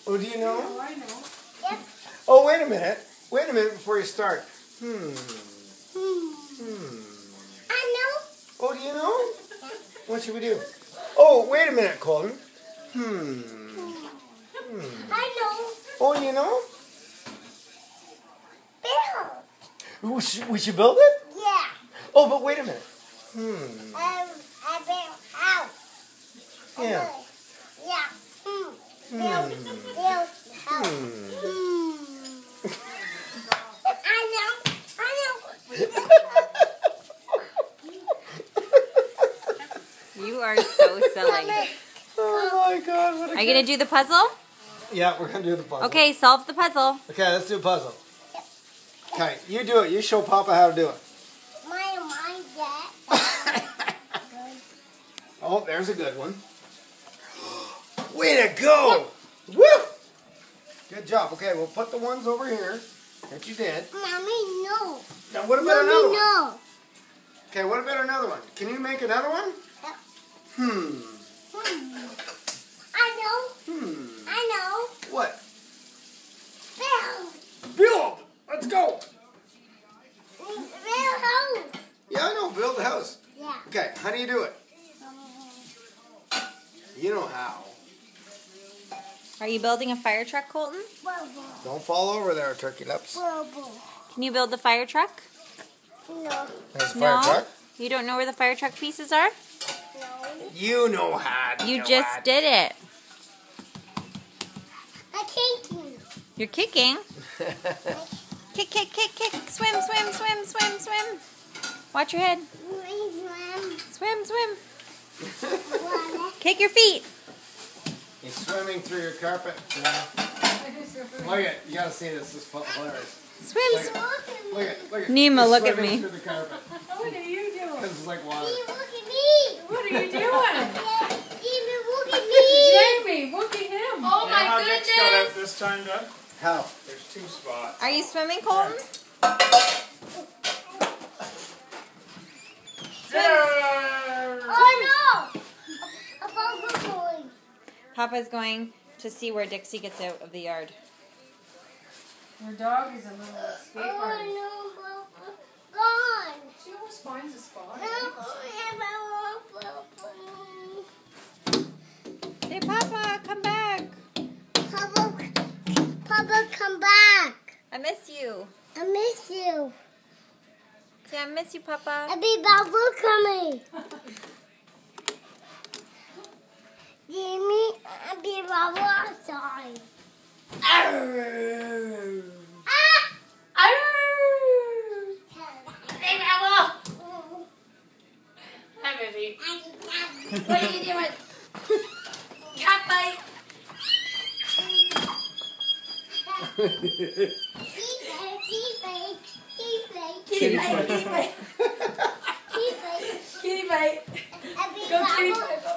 Oh, do you know? Oh, I know. Yep. Oh, wait a minute. Wait a minute before you start. I know. Oh, do you know? What should we do? Oh, wait a minute, Colton. I know. Oh, you know? Bill. We should build it? Yeah. Oh, but wait a minute. A Bill house. Yeah. Yeah. Bill house. I know. You are so silly. Oh my God! What a Are you gonna do the puzzle? Yeah, we're gonna do the puzzle. Okay, solve the puzzle. Okay, let's do a puzzle. Okay, you do it. You show Papa how to do it. My dad. Oh, there's a good one. Way to go! Woo! Good job. Okay, we'll put the ones over here that you did. Mommy, no. Now, what about another one? No. Okay, what about another one? Can you make another one? Yep. I know. I know. What? Bill. Build! Let's go! Bill house. Yeah, I know. Build the house. Yeah. Okay, how do you do it? You know how. Are you building a fire truck, Colton? Don't fall over there, turkey lips. Can you build the fire truck? No. There's a fire truck. You don't know where the fire truck pieces are? No. You know how to You do just it. did it. I can't. You're kicking. Kick, kick, kick, kick. Swim, swim, swim, swim, swim. Watch your head. Swim, swim. Kick your feet. He's swimming through your carpet. Look at, you gotta see this. This is hilarious. Swim. Look at, look at. Nima, He's look at swimming me. through the carpet. What are you doing? This is like water. Look at me. What are you doing? Even look at me. Jamie, look at him. Oh my goodness! Got out this time, Doug? How? There's 2 spots. Are you swimming, Colton? Oh no. Papa's going to see where Dixie gets out of the yard. Your dog is a little escape artist. Oh no. Gone. She always finds a spot. Hey, Papa, come back. Papa, come back. I miss you. I miss you. Say, I miss you, Papa. I be Babu coming. Jimmy, I be Babu outside. Ah! Hey, Bravo! Hi, baby. What are you doing? Cat bite. Kitty bite. Kitty bite. Kitty bite. Go kitty bite.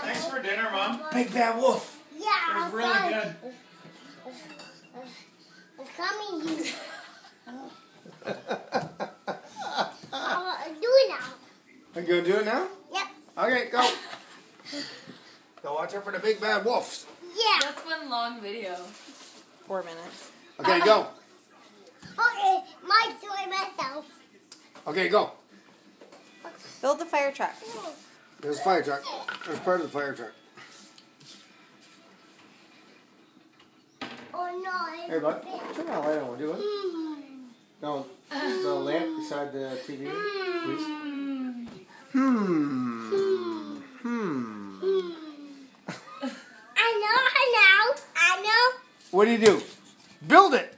Thanks for dinner, Mom. Big bad wolf. It Yeah, was really good. I'm coming. Do it now. Are you gonna do it now? Yep. Okay, go. Go watch out for the big bad wolves. Yeah. That's one long video. 4 minutes. Okay, go. Okay, my story myself. Okay, go. Build the fire truck. There's a fire truck. There's part of the fire truck. Oh no. Hey, bud. Turn that light on, will you? No, the lamp beside the TV, please. I know. What do you do? Build it.